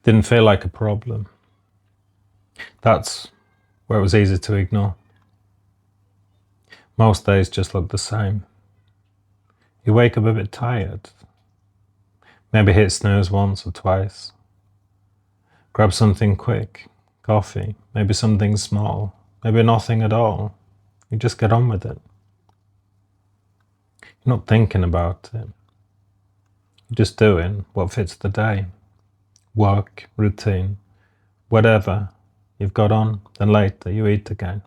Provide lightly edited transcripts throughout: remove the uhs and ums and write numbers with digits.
Didn't feel like a problem. That's where it was easy to ignore. Most days just look the same. You wake up a bit tired. Maybe hit snooze once or twice. Grab something quick, coffee, maybe something small, maybe nothing at all. You just get on with it. You're not thinking about it. You're just doing what fits the day. Work, routine, whatever you've got on, then later you eat again.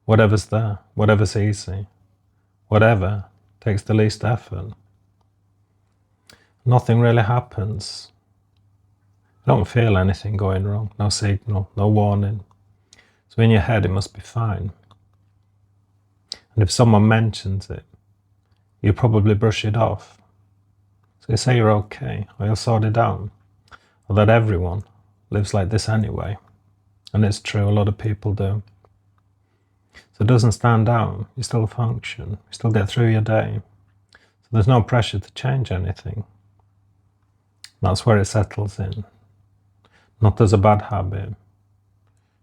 Whatever's there, whatever's easy, whatever takes the least effort. Nothing really happens. You don't feel anything going wrong, no signal, no warning. So in your head it must be fine. And if someone mentions it, you probably brush it off. So you say you're okay, or you'll sort it out, or that everyone lives like this anyway. And it's true, a lot of people do. So it doesn't stand out, you still function, you still get through your day. So there's no pressure to change anything. That's where it settles in. Not as a bad habit,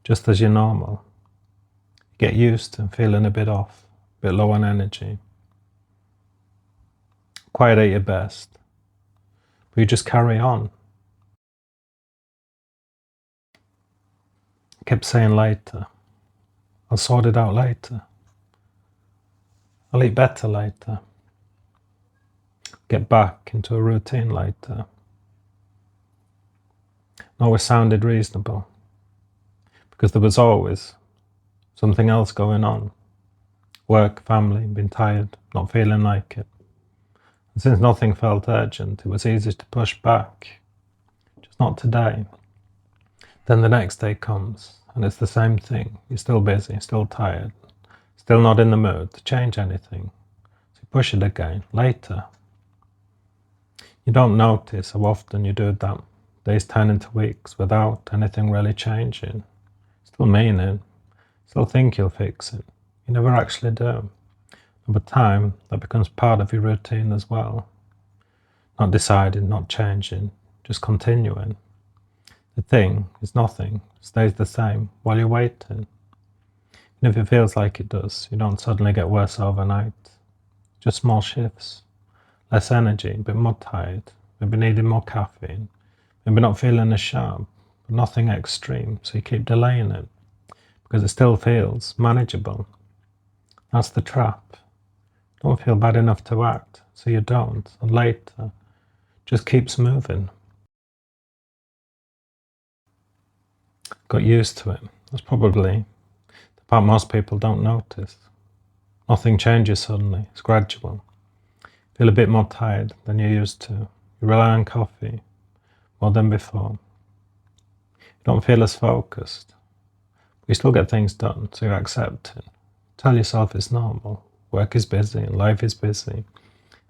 just as your normal. You get used to feeling a bit off, a bit low on energy. Quite at your best. But you just carry on. I kept saying later. I'll sort it out later. I'll eat better later. Get back into a routine later. It always sounded reasonable, because there was always something else going on. Work, family, being tired, not feeling like it. And since nothing felt urgent, it was easy to push back. Just not today. Then the next day comes, and it's the same thing. You're still busy, still tired, still not in the mood to change anything. So you push it again, later. You don't notice how often you do that. Days turn into weeks without anything really changing. Still mean it, still think you'll fix it. You never actually do. Over time, that becomes part of your routine as well. Not deciding, not changing, just continuing. The thing is nothing, stays the same while you're waiting. And if it feels like it does, you don't suddenly get worse overnight. Just small shifts. Less energy, a bit more tired, maybe needing more caffeine, maybe not feeling as sharp, but nothing extreme, so you keep delaying it, because it still feels manageable. That's the trap. Don't feel bad enough to act, so you don't, and later, just keeps moving. Got used to it. That's probably the part most people don't notice. Nothing changes suddenly, it's gradual. Feel a bit more tired than you used to. You rely on coffee more than before. You don't feel as focused, but you still get things done, so you accept it. Tell yourself it's normal. Work is busy and life is busy.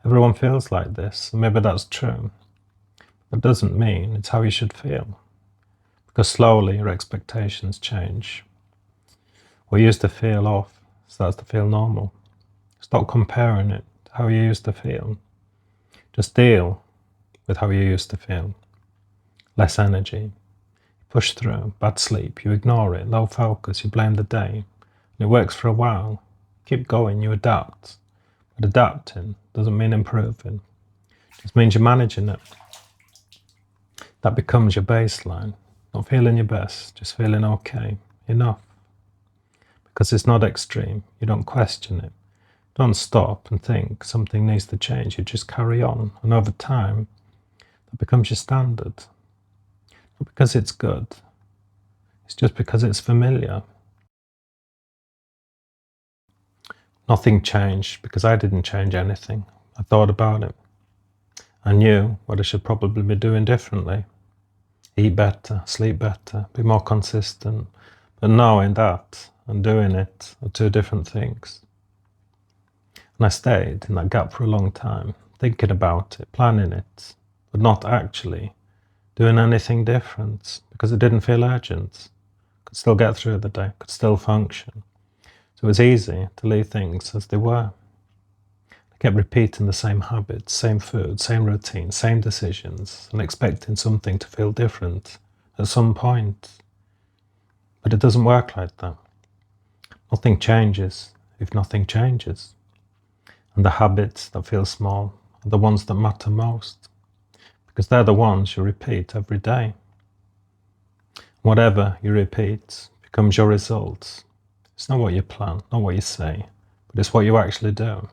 Everyone feels like this, and maybe that's true. That doesn't mean it's how you should feel, because slowly your expectations change. What used to feel off starts to feel normal. Stop comparing it to how you used to feel. Just deal with how you used to feel. Less energy. You push through. Bad sleep. You ignore it. Low focus. You blame the day. And it works for a while. Keep going. You adapt. But adapting doesn't mean improving. It just means you're managing it. That becomes your baseline. Not feeling your best. Just feeling okay. Enough. Because it's not extreme. You don't question it. Don't stop and think something needs to change. You just carry on. And over time, that becomes your standard. Not because it's good. It's just because it's familiar. Nothing changed because I didn't change anything. I thought about it. I knew what I should probably be doing differently. Eat better, sleep better, be more consistent. But knowing that and doing it are two different things. And I stayed in that gap for a long time, thinking about it, planning it, but not actually doing anything different because it didn't feel urgent. Could still get through the day, could still function. So it was easy to leave things as they were. I kept repeating the same habits, same food, same routine, same decisions, and expecting something to feel different. at some point. But it doesn't work like that. Nothing changes if nothing changes. And the habits that feel small are the ones that matter most, because they're the ones you repeat every day. Whatever you repeat becomes your results. It's not what you plan, not what you say, but it's what you actually do.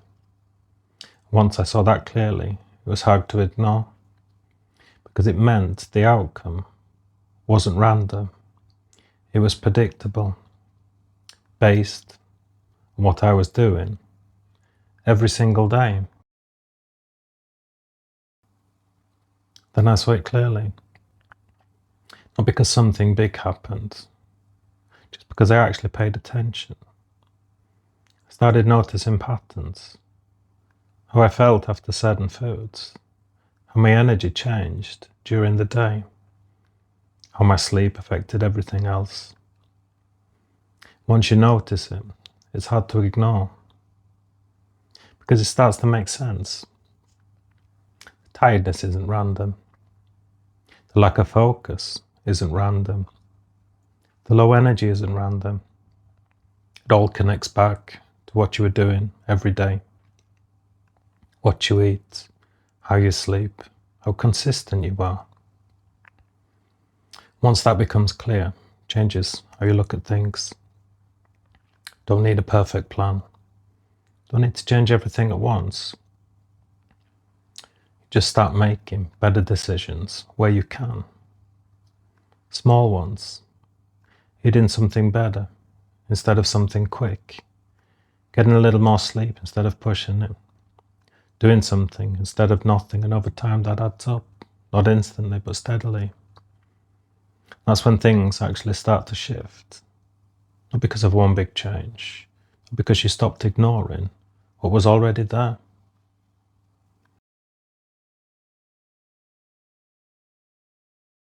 Once I saw that clearly, it was hard to ignore, because it meant the outcome wasn't random. It was predictable, based on what I was doing every single day. Then I saw it clearly. Not because something big happened, just because I actually paid attention. I started noticing patterns, how I felt after certain foods, how my energy changed during the day, how my sleep affected everything else. Once you notice it, it's hard to ignore, because it starts to make sense. Tiredness isn't random. The lack of focus isn't random. The low energy isn't random. It all connects back to what you were doing every day. What you eat, how you sleep, how consistent you are. Once that becomes clear, changes how you look at things. Don't need a perfect plan. Don't need to change everything at once. Just start making better decisions where you can. Small ones. Eating something better instead of something quick. Getting a little more sleep instead of pushing it. Doing something instead of nothing, and over time that adds up. Not instantly, but steadily. That's when things actually start to shift. Not because of one big change, but because you stopped ignoring what was already there.